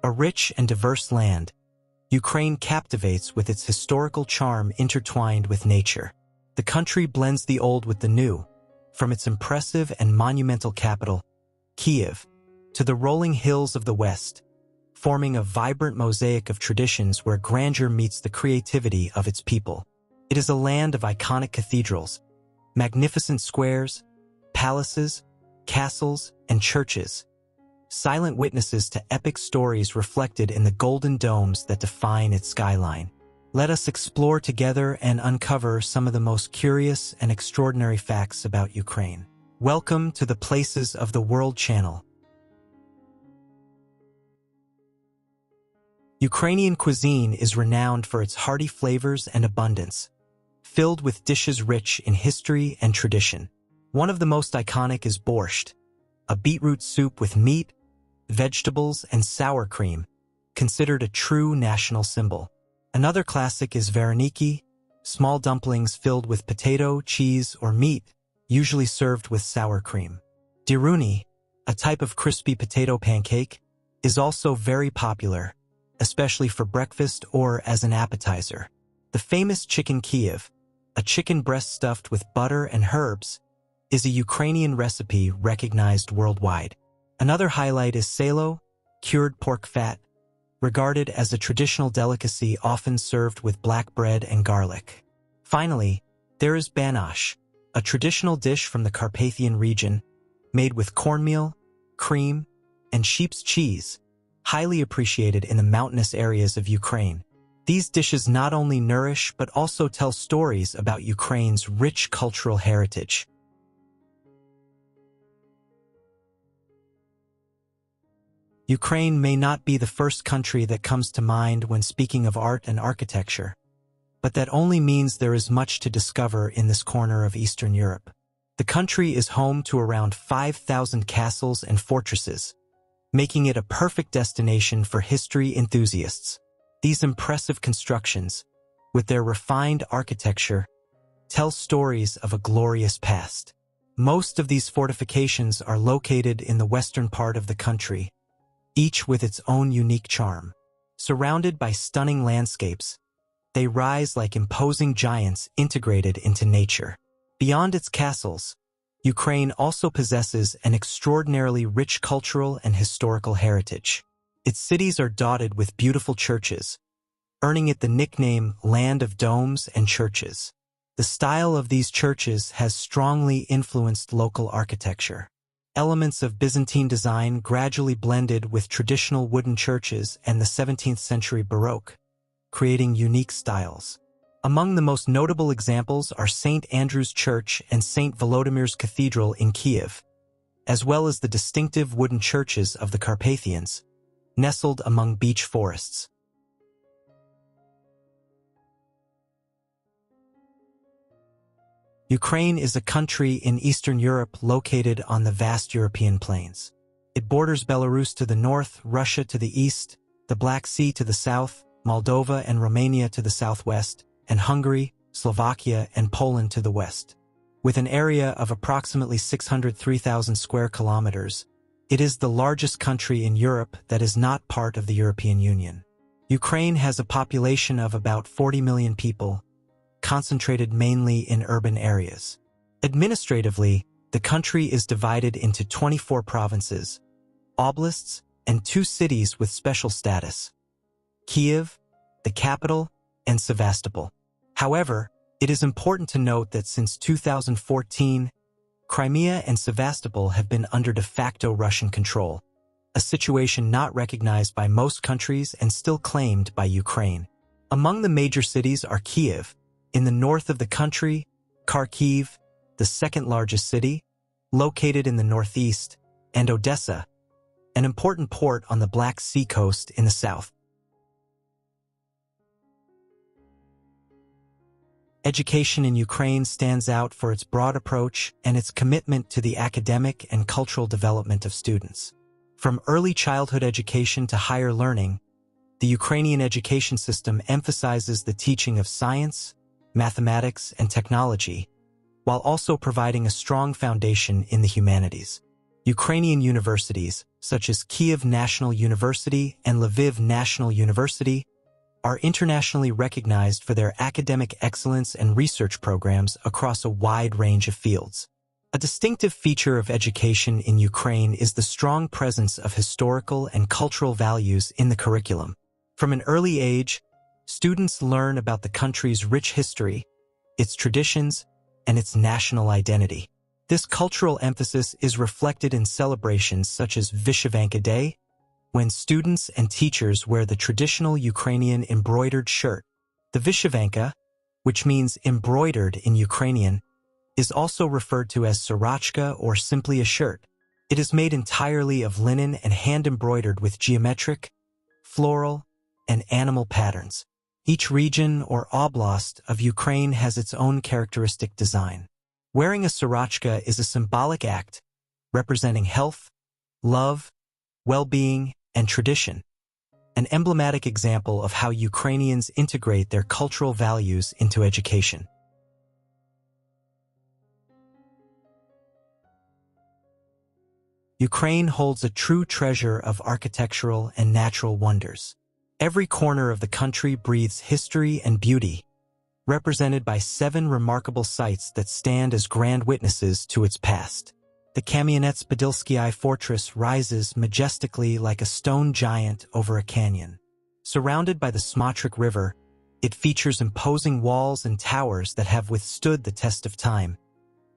A rich and diverse land, Ukraine captivates with its historical charm intertwined with nature. The country blends the old with the new, from its impressive and monumental capital, Kyiv, to the rolling hills of the west, forming a vibrant mosaic of traditions where grandeur meets the creativity of its people. It is a land of iconic cathedrals, magnificent squares, palaces, castles, and churches, silent witnesses to epic stories reflected in the golden domes that define its skyline. Let us explore together and uncover some of the most curious and extraordinary facts about Ukraine. Welcome to the Places of the World channel. Ukrainian cuisine is renowned for its hearty flavors and abundance, filled with dishes rich in history and tradition. One of the most iconic is borscht, a beetroot soup with meat, vegetables, and sour cream, considered a true national symbol. Another classic is vareniki, small dumplings filled with potato, cheese, or meat, usually served with sour cream. Diruni, a type of crispy potato pancake, is also very popular, especially for breakfast or as an appetizer. The famous chicken Kyiv, a chicken breast stuffed with butter and herbs, is a Ukrainian recipe recognized worldwide. Another highlight is salo, cured pork fat, regarded as a traditional delicacy often served with black bread and garlic. Finally, there is banash, a traditional dish from the Carpathian region, made with cornmeal, cream, and sheep's cheese, highly appreciated in the mountainous areas of Ukraine. These dishes not only nourish but also tell stories about Ukraine's rich cultural heritage. Ukraine may not be the first country that comes to mind when speaking of art and architecture, but that only means there is much to discover in this corner of Eastern Europe. The country is home to around 5,000 castles and fortresses, making it a perfect destination for history enthusiasts. These impressive constructions, with their refined architecture, tell stories of a glorious past. Most of these fortifications are located in the western part of the country, each with its own unique charm. Surrounded by stunning landscapes, they rise like imposing giants integrated into nature. Beyond its castles, Ukraine also possesses an extraordinarily rich cultural and historical heritage. Its cities are dotted with beautiful churches, earning it the nickname Land of Domes and Churches. The style of these churches has strongly influenced local architecture. Elements of Byzantine design gradually blended with traditional wooden churches and the 17th century Baroque, creating unique styles. Among the most notable examples are St. Andrew's Church and St. Volodymyr's Cathedral in Kyiv, as well as the distinctive wooden churches of the Carpathians, nestled among beech forests. Ukraine is a country in Eastern Europe located on the vast European plains. It borders Belarus to the north, Russia to the east, the Black Sea to the south, Moldova and Romania to the southwest, and Hungary, Slovakia, and Poland to the west. With an area of approximately 603,000 square kilometers, it is the largest country in Europe that is not part of the European Union. Ukraine has a population of about 40 million people, concentrated mainly in urban areas. Administratively, the country is divided into 24 provinces, oblasts, and 2 cities with special status: Kyiv, the capital, and Sevastopol. However, it is important to note that since 2014, Crimea and Sevastopol have been under de facto Russian control, a situation not recognized by most countries and still claimed by Ukraine. Among the major cities are Kyiv, in the north of the country, Kharkiv, the second largest city, located in the northeast, and Odessa, an important port on the Black Sea coast in the south. Education in Ukraine stands out for its broad approach and its commitment to the academic and cultural development of students. From early childhood education to higher learning, the Ukrainian education system emphasizes the teaching of science, mathematics, and technology, while also providing a strong foundation in the humanities. Ukrainian universities, such as Kyiv National University and Lviv National University, are internationally recognized for their academic excellence and research programs across a wide range of fields. A distinctive feature of education in Ukraine is the strong presence of historical and cultural values in the curriculum. From an early age, students learn about the country's rich history, its traditions, and its national identity. This cultural emphasis is reflected in celebrations such as Vyshyvanka Day, when students and teachers wear the traditional Ukrainian embroidered shirt. The Vyshyvanka, which means embroidered in Ukrainian, is also referred to as sorochka or simply a shirt. It is made entirely of linen and hand-embroidered with geometric, floral, and animal patterns. Each region or oblast of Ukraine has its own characteristic design. Wearing a sorochka is a symbolic act representing health, love, well-being, and tradition, an emblematic example of how Ukrainians integrate their cultural values into education. Ukraine holds a true treasure of architectural and natural wonders. Every corner of the country breathes history and beauty, represented by 7 remarkable sites that stand as grand witnesses to its past. The Kamianets-Podilskyi fortress rises majestically like a stone giant over a canyon. Surrounded by the Smotric River, it features imposing walls and towers that have withstood the test of time,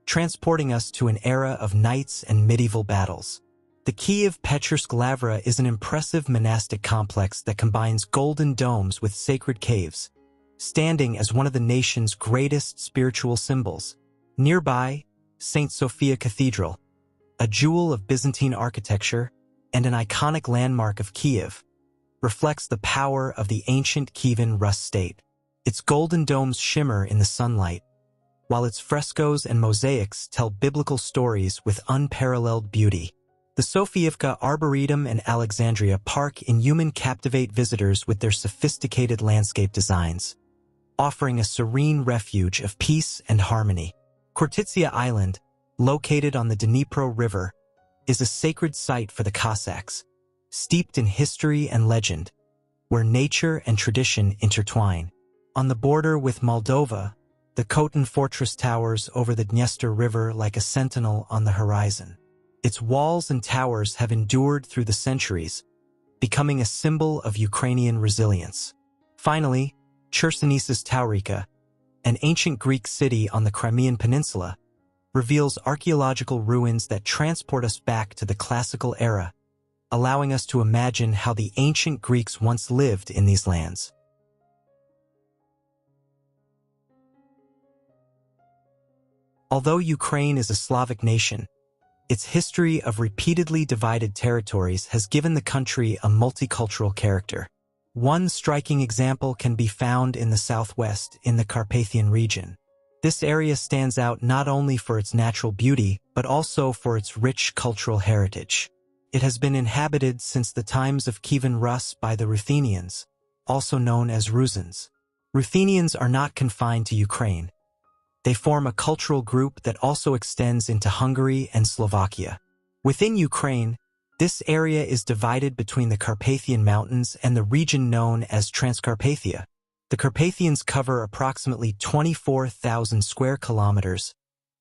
transporting us to an era of knights and medieval battles. The Kyiv Pechersk Lavra is an impressive monastic complex that combines golden domes with sacred caves, standing as one of the nation's greatest spiritual symbols. Nearby, St. Sophia Cathedral, a jewel of Byzantine architecture and an iconic landmark of Kyiv, reflects the power of the ancient Kievan Rus state. Its golden domes shimmer in the sunlight, while its frescoes and mosaics tell biblical stories with unparalleled beauty. The Sofiivka Arboretum and Alexandria Park in Uman captivate visitors with their sophisticated landscape designs, offering a serene refuge of peace and harmony. Khortytsia Island, located on the Dnipro River, is a sacred site for the Cossacks, steeped in history and legend, where nature and tradition intertwine. On the border with Moldova, the Khotin Fortress towers over the Dniester River like a sentinel on the horizon. Its walls and towers have endured through the centuries, becoming a symbol of Ukrainian resilience. Finally, Chersonesus Taurica, an ancient Greek city on the Crimean Peninsula, reveals archaeological ruins that transport us back to the classical era, allowing us to imagine how the ancient Greeks once lived in these lands. Although Ukraine is a Slavic nation, its history of repeatedly divided territories has given the country a multicultural character. One striking example can be found in the southwest in the Carpathian region. This area stands out not only for its natural beauty, but also for its rich cultural heritage. It has been inhabited since the times of Kievan Rus by the Ruthenians, also known as Rusins. Ruthenians are not confined to Ukraine. They form a cultural group that also extends into Hungary and Slovakia. Within Ukraine, this area is divided between the Carpathian Mountains and the region known as Transcarpathia. The Carpathians cover approximately 24,000 square kilometers,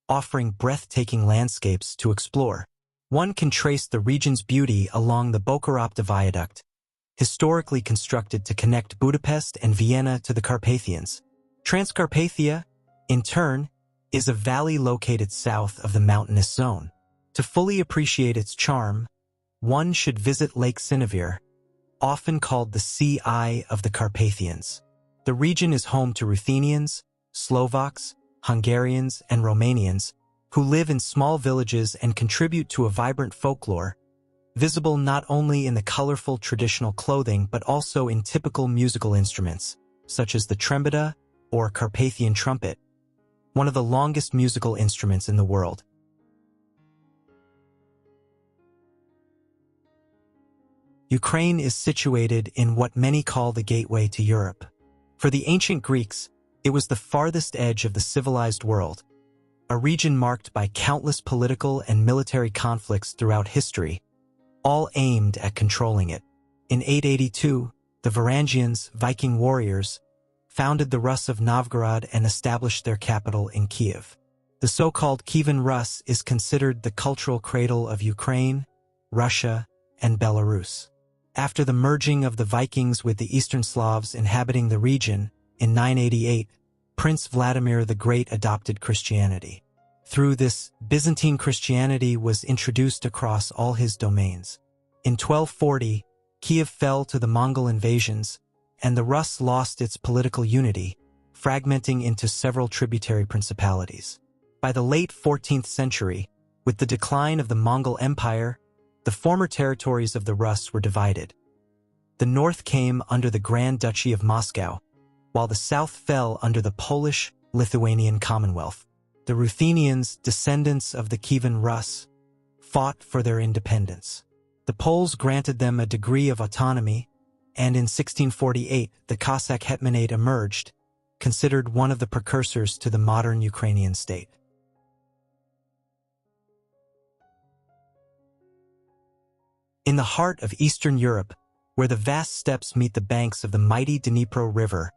offering breathtaking landscapes to explore. One can trace the region's beauty along the Bokaropta Viaduct, historically constructed to connect Budapest and Vienna to the Carpathians. Transcarpathia, in turn, is a valley located south of the mountainous zone. To fully appreciate its charm, one should visit Lake Sinevere, often called the Sea Eye of the Carpathians. The region is home to Ruthenians, Slovaks, Hungarians, and Romanians, who live in small villages and contribute to a vibrant folklore, visible not only in the colorful traditional clothing but also in typical musical instruments, such as the trembita or Carpathian trumpet, one of the longest musical instruments in the world. Ukraine is situated in what many call the gateway to Europe. For the ancient Greeks, it was the farthest edge of the civilized world, a region marked by countless political and military conflicts throughout history, all aimed at controlling it. In 882, the Varangians, Viking warriors, founded the Rus of Novgorod and established their capital in Kyiv. The so-called Kievan Rus is considered the cultural cradle of Ukraine, Russia, and Belarus. After the merging of the Vikings with the Eastern Slavs inhabiting the region, in 988, Prince Vladimir the Great adopted Christianity. Through this, Byzantine Christianity was introduced across all his domains. In 1240, Kyiv fell to the Mongol invasions, and the Rus lost its political unity, fragmenting into several tributary principalities. By the late 14th century, with the decline of the Mongol Empire, the former territories of the Rus were divided. The north came under the Grand Duchy of Moscow, while the south fell under the Polish-Lithuanian Commonwealth. The Ruthenians, descendants of the Kievan Rus, fought for their independence. The Poles granted them a degree of autonomy, and in 1648 the Cossack Hetmanate emerged, considered one of the precursors to the modern Ukrainian state. In the heart of Eastern Europe, where the vast steppes meet the banks of the mighty Dnipro River,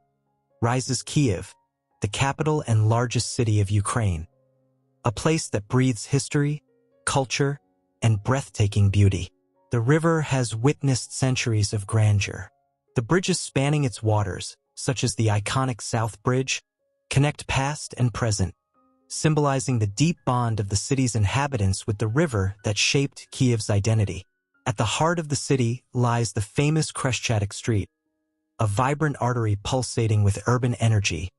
rises Kyiv, the capital and largest city of Ukraine, a place that breathes history, culture, and breathtaking beauty. The river has witnessed centuries of grandeur. The bridges spanning its waters, such as the iconic South Bridge, connect past and present, symbolizing the deep bond of the city's inhabitants with the river that shaped Kyiv's identity. At the heart of the city lies the famous Khreshchatyk Street, a vibrant artery pulsating with urban energy,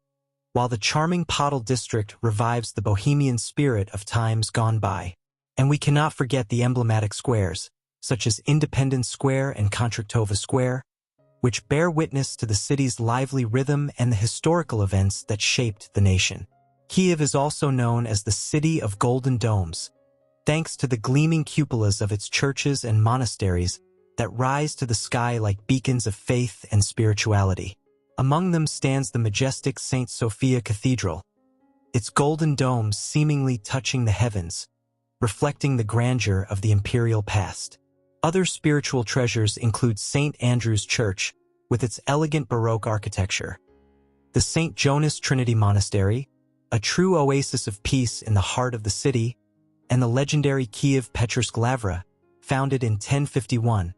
while the charming Podol district revives the bohemian spirit of times gone by. And we cannot forget the emblematic squares, such as Independence Square and Kontraktova Square, which bear witness to the city's lively rhythm and the historical events that shaped the nation. Kyiv is also known as the City of Golden Domes, thanks to the gleaming cupolas of its churches and monasteries that rise to the sky like beacons of faith and spirituality. Among them stands the majestic St. Sophia Cathedral, its golden domes seemingly touching the heavens, reflecting the grandeur of the imperial past. Other spiritual treasures include St. Andrew's Church, with its elegant Baroque architecture, the St. Jonas Trinity Monastery, a true oasis of peace in the heart of the city, and the legendary Kyiv Pechersk Lavra, founded in 1051,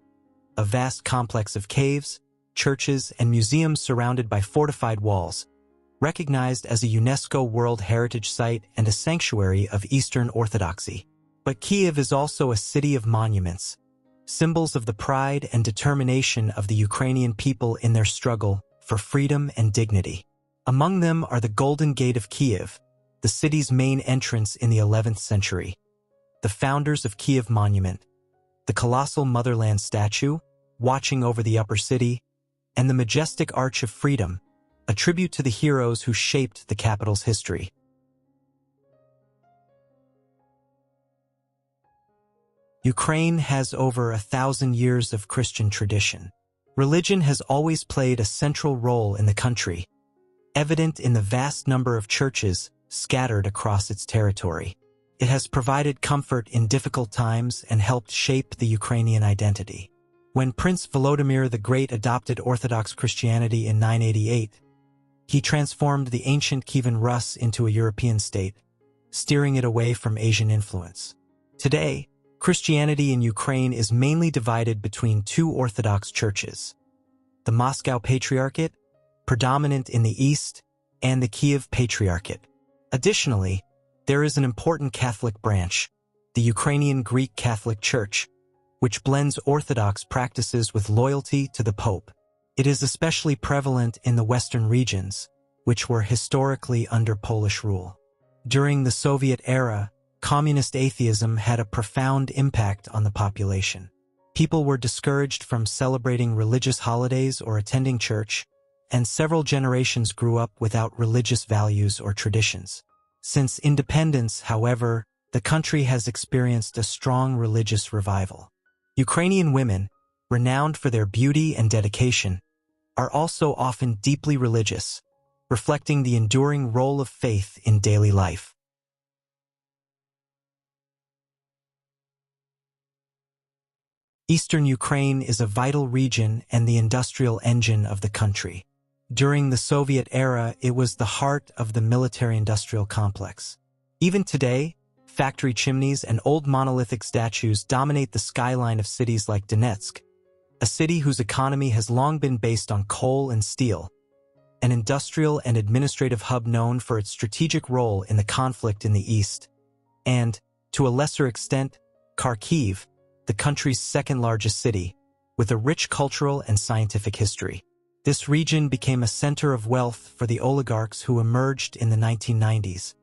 a vast complex of caves, churches, and museums surrounded by fortified walls, recognized as a UNESCO World Heritage Site and a sanctuary of Eastern Orthodoxy. But Kyiv is also a city of monuments, symbols of the pride and determination of the Ukrainian people in their struggle for freedom and dignity. Among them are the Golden Gate of Kyiv, the city's main entrance in the 11th century, the founders of Kyiv Monument, the colossal motherland statue, watching over the upper city, and the majestic Arch of Freedom, a tribute to the heroes who shaped the capital's history. Ukraine has over 1,000 years of Christian tradition. Religion has always played a central role in the country, evident in the vast number of churches scattered across its territory. It has provided comfort in difficult times and helped shape the Ukrainian identity. When Prince Volodymyr the Great adopted Orthodox Christianity in 988, he transformed the ancient Kievan Rus into a European state, steering it away from Asian influence. Today, Christianity in Ukraine is mainly divided between two Orthodox churches: the Moscow Patriarchate, predominant in the east, and the Kyiv Patriarchate. Additionally, there is an important Catholic branch, the Ukrainian Greek Catholic Church, which blends Orthodox practices with loyalty to the Pope. It is especially prevalent in the Western regions, which were historically under Polish rule. During the Soviet era, communist atheism had a profound impact on the population. People were discouraged from celebrating religious holidays or attending church, and several generations grew up without religious values or traditions. Since independence, however, the country has experienced a strong religious revival. Ukrainian women, renowned for their beauty and dedication, are also often deeply religious, reflecting the enduring role of faith in daily life. Eastern Ukraine is a vital region and the industrial engine of the country. During the Soviet era, it was the heart of the military-industrial complex. Even today, factory chimneys and old monolithic statues dominate the skyline of cities like Donetsk, a city whose economy has long been based on coal and steel, an industrial and administrative hub known for its strategic role in the conflict in the east, and, to a lesser extent, Kyiv, the country's second-largest city, with a rich cultural and scientific history. This region became a center of wealth for the oligarchs who emerged in the 1990s,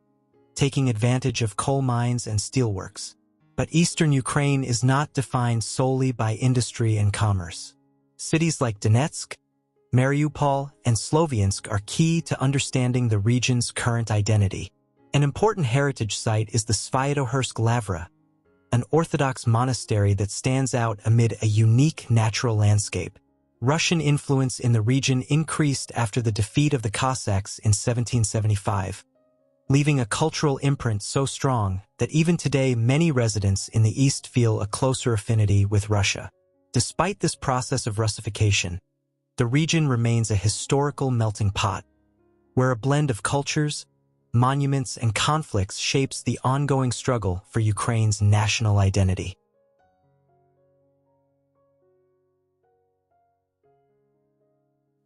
taking advantage of coal mines and steelworks. But eastern Ukraine is not defined solely by industry and commerce. Cities like Donetsk, Mariupol, and Sloviansk are key to understanding the region's current identity. An important heritage site is the Sviatohorsk Lavra, an Orthodox monastery that stands out amid a unique natural landscape. Russian influence in the region increased after the defeat of the Cossacks in 1775, leaving a cultural imprint so strong that even today many residents in the East feel a closer affinity with Russia. Despite this process of Russification, the region remains a historical melting pot, where a blend of cultures, monuments, and conflicts shapes the ongoing struggle for Ukraine's national identity.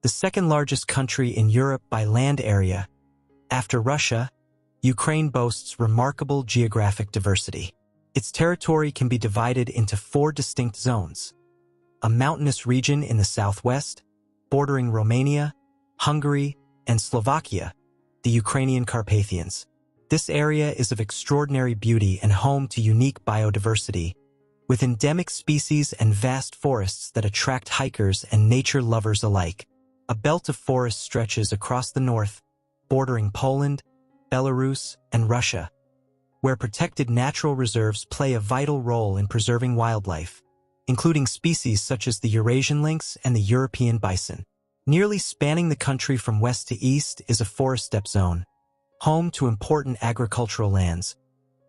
The second-largest country in Europe by land area, after Russia, Ukraine boasts remarkable geographic diversity. Its territory can be divided into 4 distinct zones: a mountainous region in the southwest, bordering Romania, Hungary, and Slovakia, the Ukrainian Carpathians. This area is of extraordinary beauty and home to unique biodiversity, with endemic species and vast forests that attract hikers and nature lovers alike. A belt of forests stretches across the north, bordering Poland, Belarus, and Russia, where protected natural reserves play a vital role in preserving wildlife, including species such as the Eurasian lynx and the European bison. Nearly spanning the country from west to east is a forest steppe zone, home to important agricultural lands,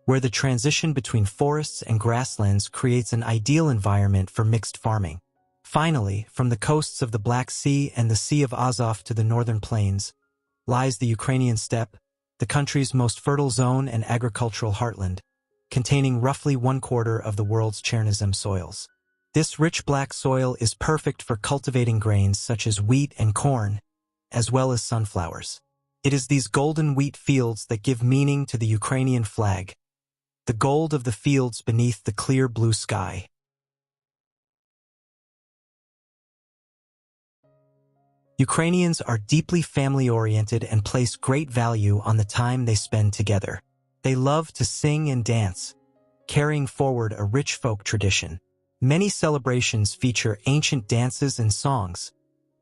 where the transition between forests and grasslands creates an ideal environment for mixed farming. Finally, from the coasts of the Black Sea and the Sea of Azov to the northern plains, lies the Ukrainian steppe, the country's most fertile zone and agricultural heartland, containing roughly 1/4 of the world's Chernivtsi soils. This rich black soil is perfect for cultivating grains such as wheat and corn, as well as sunflowers. It is these golden wheat fields that give meaning to the Ukrainian flag, the gold of the fields beneath the clear blue sky. Ukrainians are deeply family-oriented and place great value on the time they spend together. They love to sing and dance, carrying forward a rich folk tradition. Many celebrations feature ancient dances and songs,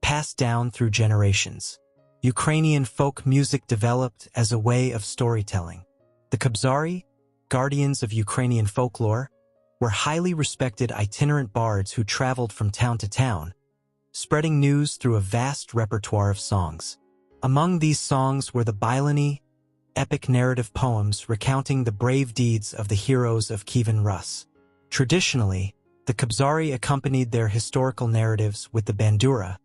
passed down through generations. Ukrainian folk music developed as a way of storytelling. The Kobzari, guardians of Ukrainian folklore, were highly respected itinerant bards who traveled from town to town, spreading news through a vast repertoire of songs. Among these songs were the Bylany, epic narrative poems recounting the brave deeds of the heroes of Kievan Rus. Traditionally, the Kobzari accompanied their historical narratives with the bandura,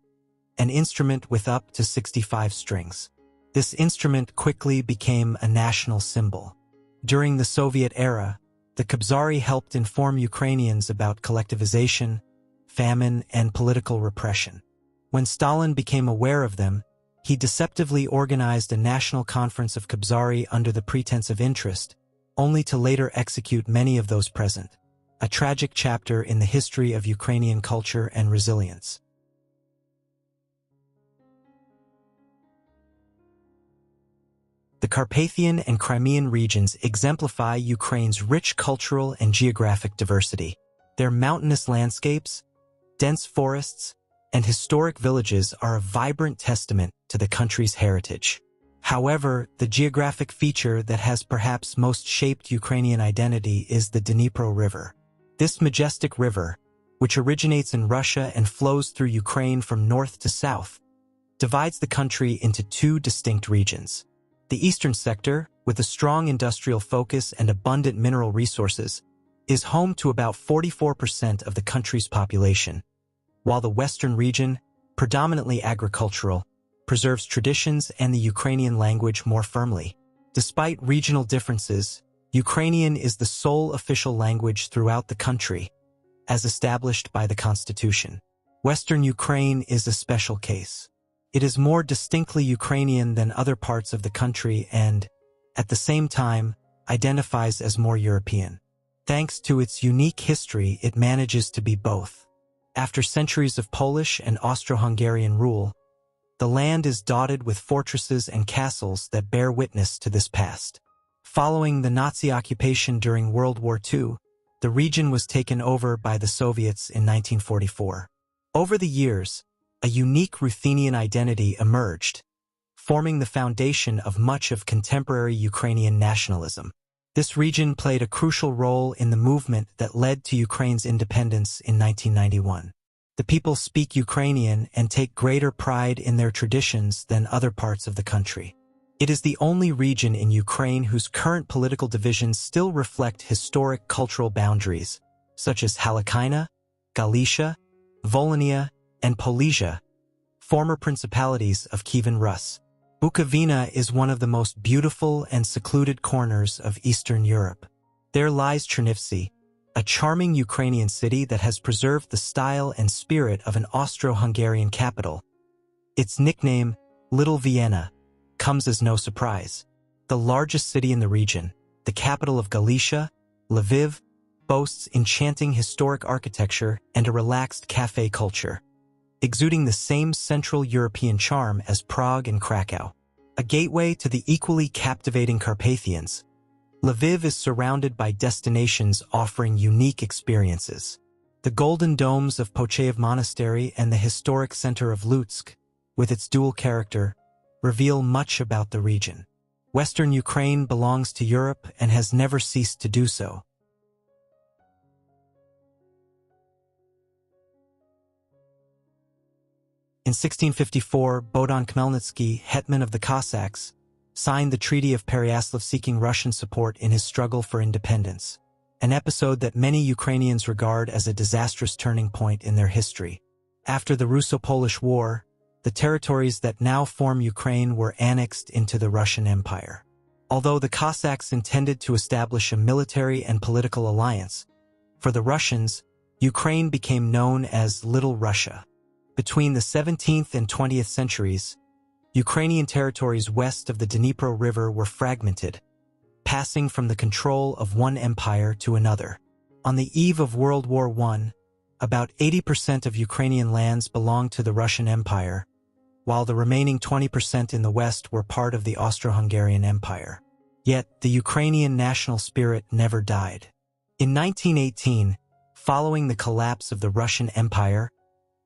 an instrument with up to 65 strings. This instrument quickly became a national symbol. During the Soviet era, the Kobzari helped inform Ukrainians about collectivization, famine, and political repression. When Stalin became aware of them, he deceptively organized a national conference of Kobzari under the pretense of interest, only to later execute many of those present. A tragic chapter in the history of Ukrainian culture and resilience. The Carpathian and Crimean regions exemplify Ukraine's rich cultural and geographic diversity. Their mountainous landscapes, dense forests, and historic villages are a vibrant testament to the country's heritage. However, the geographic feature that has perhaps most shaped Ukrainian identity is the Dnipro River. This majestic river, which originates in Russia and flows through Ukraine from north to south, divides the country into 2 distinct regions. The eastern sector, with a strong industrial focus and abundant mineral resources, is home to about 44% of the country's population, while the western region, predominantly agricultural, preserves traditions and the Ukrainian language more firmly. Despite regional differences, Ukrainian is the sole official language throughout the country, as established by the Constitution. Western Ukraine is a special case. It is more distinctly Ukrainian than other parts of the country and, at the same time, identifies as more European. Thanks to its unique history, it manages to be both. After centuries of Polish and Austro-Hungarian rule, the land is dotted with fortresses and castles that bear witness to this past. Following the Nazi occupation during World War II, the region was taken over by the Soviets in 1944. Over the years, a unique Ruthenian identity emerged, forming the foundation of much of contemporary Ukrainian nationalism. This region played a crucial role in the movement that led to Ukraine's independence in 1991. The people speak Ukrainian and take greater pride in their traditions than other parts of the country. It is the only region in Ukraine whose current political divisions still reflect historic cultural boundaries, such as Halakina, Galicia, Volhynia, and Polesia, former principalities of Kievan Rus. Bukovina is one of the most beautiful and secluded corners of Eastern Europe. There lies Chernivtsi, a charming Ukrainian city that has preserved the style and spirit of an Austro-Hungarian capital. Its nickname, Little Vienna, comes as no surprise. The largest city in the region, the capital of Galicia, Lviv, boasts enchanting historic architecture and a relaxed cafe culture, exuding the same Central European charm as Prague and Krakow. A gateway to the equally captivating Carpathians, Lviv is surrounded by destinations offering unique experiences. The golden domes of Pochayev Monastery and the historic center of Lutsk, with its dual character, reveal much about the region. Western Ukraine belongs to Europe and has never ceased to do so. In 1654, Bohdan Khmelnytsky, hetman of the Cossacks, signed the Treaty of Pereyaslav seeking Russian support in his struggle for independence, an episode that many Ukrainians regard as a disastrous turning point in their history. After the Russo-Polish War, the territories that now form Ukraine were annexed into the Russian Empire. Although the Cossacks intended to establish a military and political alliance, for the Russians, Ukraine became known as Little Russia. Between the 17th and 20th centuries, Ukrainian territories west of the Dnipro River were fragmented, passing from the control of one empire to another. On the eve of World War I, about 80% of Ukrainian lands belonged to the Russian Empire, while the remaining 20% in the west were part of the Austro-Hungarian Empire. Yet, the Ukrainian national spirit never died. In 1918, following the collapse of the Russian Empire,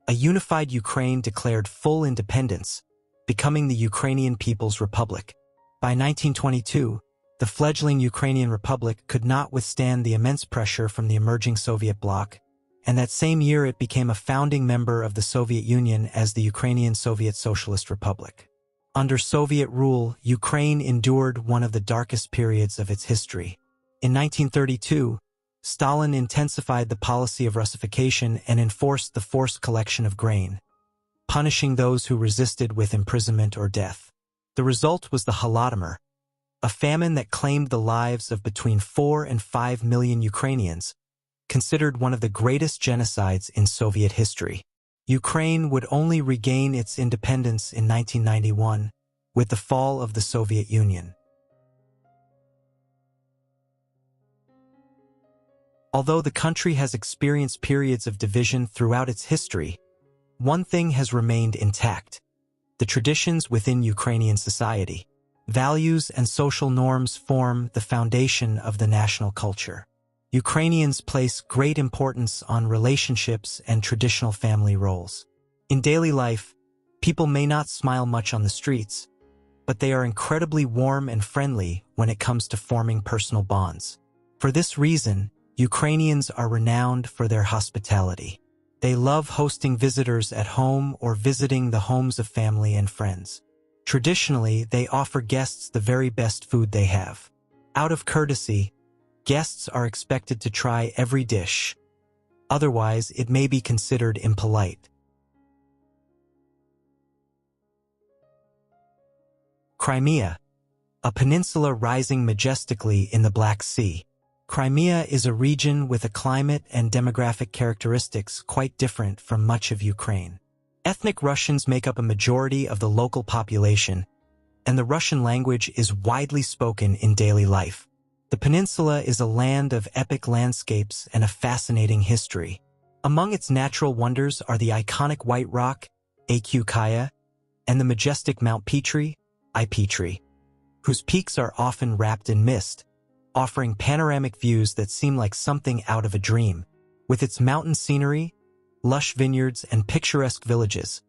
a unified Ukraine declared full independence, becoming the Ukrainian People's Republic. By 1922, the fledgling Ukrainian Republic could not withstand the immense pressure from the emerging Soviet bloc, and that same year it became a founding member of the Soviet Union as the Ukrainian Soviet Socialist Republic. Under Soviet rule, Ukraine endured one of the darkest periods of its history. In 1932, Stalin intensified the policy of Russification and enforced the forced collection of grain, punishing those who resisted with imprisonment or death. The result was the Holodomor, a famine that claimed the lives of between 4 and 5 million Ukrainians, considered one of the greatest genocides in Soviet history. Ukraine would only regain its independence in 1991, with the fall of the Soviet Union. Although the country has experienced periods of division throughout its history, one thing has remained intact: the traditions within Ukrainian society. Values and social norms form the foundation of the national culture. Ukrainians place great importance on relationships and traditional family roles. In daily life, people may not smile much on the streets, but they are incredibly warm and friendly when it comes to forming personal bonds. For this reason, Ukrainians are renowned for their hospitality. They love hosting visitors at home or visiting the homes of family and friends. Traditionally, they offer guests the very best food they have. Out of courtesy, Guests are expected to try every dish. Otherwise, it may be considered impolite. Crimea, a peninsula rising majestically in the Black Sea. Crimea is a region with a climate and demographic characteristics quite different from much of Ukraine. Ethnic Russians make up a majority of the local population, and the Russian language is widely spoken in daily life. The peninsula is a land of epic landscapes and a fascinating history. Among its natural wonders are the iconic White Rock, Kyiv, and the majestic Mount Petri, Petri, whose peaks are often wrapped in mist, offering panoramic views that seem like something out of a dream. With its mountain scenery, lush vineyards, and picturesque villages,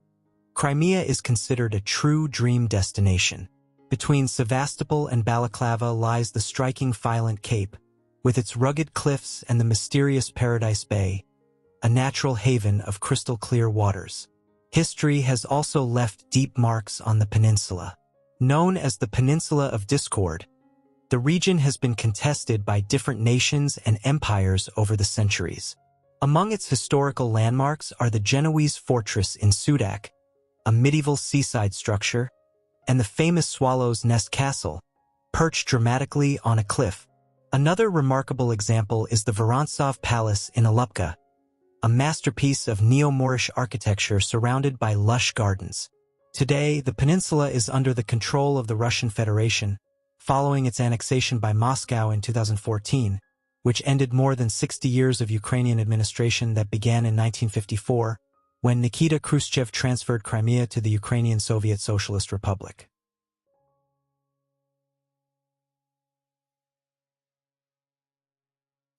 Crimea is considered a true dream destination. Between Sevastopol and Balaclava lies the striking Filent Cape, with its rugged cliffs and the mysterious Paradise Bay, a natural haven of crystal-clear waters. History has also left deep marks on the peninsula. Known as the Peninsula of Discord, the region has been contested by different nations and empires over the centuries. Among its historical landmarks are the Genoese fortress in Sudak, a medieval seaside structure, and the famous Swallow's Nest Castle, perched dramatically on a cliff. Another remarkable example is the Vorontsov Palace in Alupka, a masterpiece of neo-Moorish architecture surrounded by lush gardens. Today, the peninsula is under the control of the Russian Federation, following its annexation by Moscow in 2014, which ended more than 60 years of Ukrainian administration that began in 1954, when Nikita Khrushchev transferred Crimea to the Ukrainian Soviet Socialist Republic.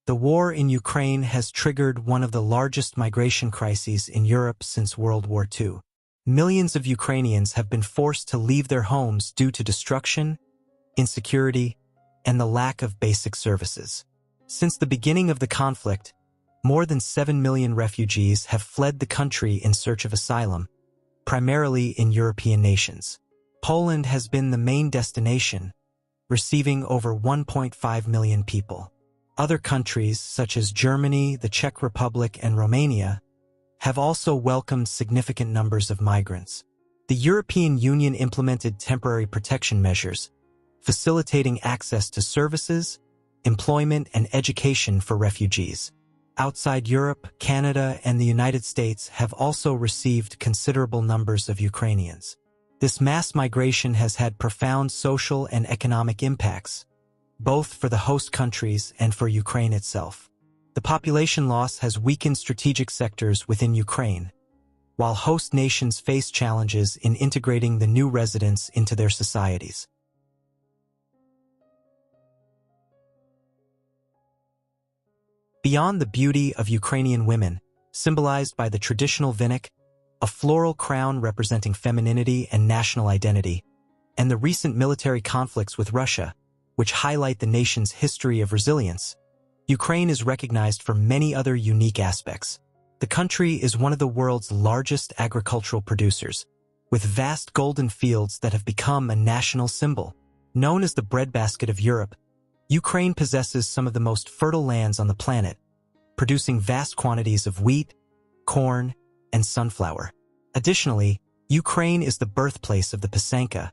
The war in Ukraine has triggered one of the largest migration crises in Europe since World War II. Millions of Ukrainians have been forced to leave their homes due to destruction, insecurity, and the lack of basic services. Since the beginning of the conflict, more than 7 million refugees have fled the country in search of asylum, primarily in European nations. Poland has been the main destination, receiving over 1.5 million people. Other countries, such as Germany, the Czech Republic, and Romania, have also welcomed significant numbers of migrants. The European Union implemented temporary protection measures, facilitating access to services, employment, and education for refugees. Outside Europe, Canada, and the United States have also received considerable numbers of Ukrainians. This mass migration has had profound social and economic impacts, both for the host countries and for Ukraine itself. The population loss has weakened strategic sectors within Ukraine, while host nations face challenges in integrating the new residents into their societies. Beyond the beauty of Ukrainian women, symbolized by the traditional vinik, a floral crown representing femininity and national identity, and the recent military conflicts with Russia, which highlight the nation's history of resilience, Ukraine is recognized for many other unique aspects. The country is one of the world's largest agricultural producers, with vast golden fields that have become a national symbol. Known as the breadbasket of Europe, Ukraine possesses some of the most fertile lands on the planet, producing vast quantities of wheat, corn, and sunflower. Additionally, Ukraine is the birthplace of the Pysanka,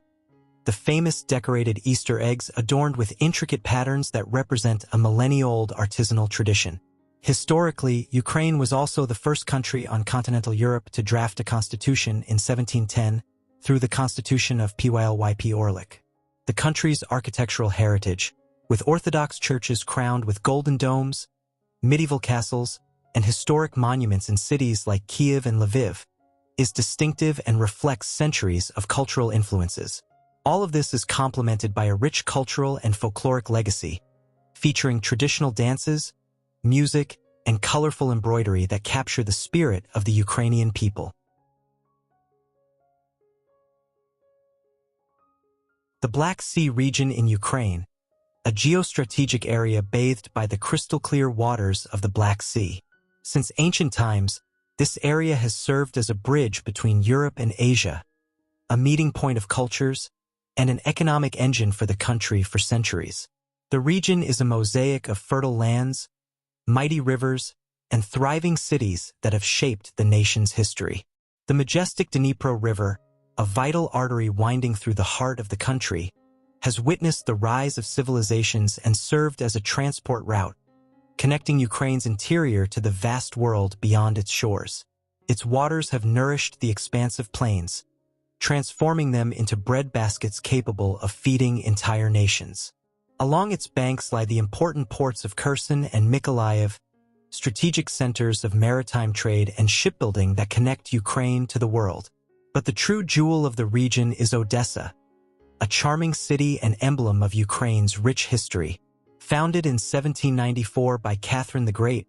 the famous decorated Easter eggs adorned with intricate patterns that represent a millennia-old artisanal tradition. Historically, Ukraine was also the first country on continental Europe to draft a constitution in 1710 through the Constitution of Pylp Orlik. The country's architectural heritage, with Orthodox churches crowned with golden domes, medieval castles, and historic monuments in cities like Kyiv and Lviv, is distinctive and reflects centuries of cultural influences. All of this is complemented by a rich cultural and folkloric legacy, featuring traditional dances, music, and colorful embroidery that capture the spirit of the Ukrainian people. The Black Sea region in Ukraine, a geostrategic area bathed by the crystal-clear waters of the Black Sea. Since ancient times, this area has served as a bridge between Europe and Asia, a meeting point of cultures, and an economic engine for the country for centuries. The region is a mosaic of fertile lands, mighty rivers, and thriving cities that have shaped the nation's history. The majestic Dnipro River, a vital artery winding through the heart of the country, has witnessed the rise of civilizations and served as a transport route, connecting Ukraine's interior to the vast world beyond its shores. Its waters have nourished the expansive plains, transforming them into breadbaskets capable of feeding entire nations. Along its banks lie the important ports of Kherson and Mykolaiv, strategic centers of maritime trade and shipbuilding that connect Ukraine to the world. But the true jewel of the region is Odessa, a charming city and emblem of Ukraine's rich history. Founded in 1794 by Catherine the Great,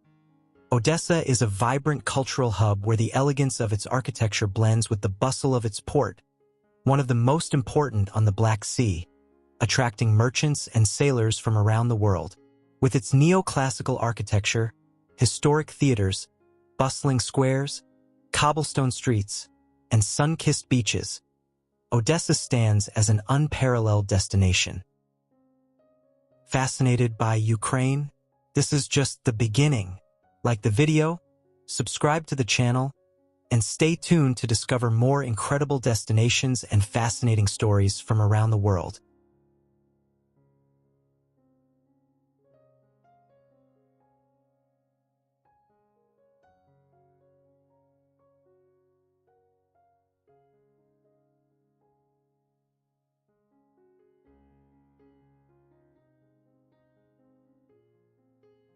Odessa is a vibrant cultural hub where the elegance of its architecture blends with the bustle of its port, one of the most important on the Black Sea, attracting merchants and sailors from around the world. With its neoclassical architecture, historic theaters, bustling squares, cobblestone streets, and sun-kissed beaches, Odessa stands as an unparalleled destination. Fascinated by Ukraine? This is just the beginning. Like the video, subscribe to the channel, and stay tuned to discover more incredible destinations and fascinating stories from around the world.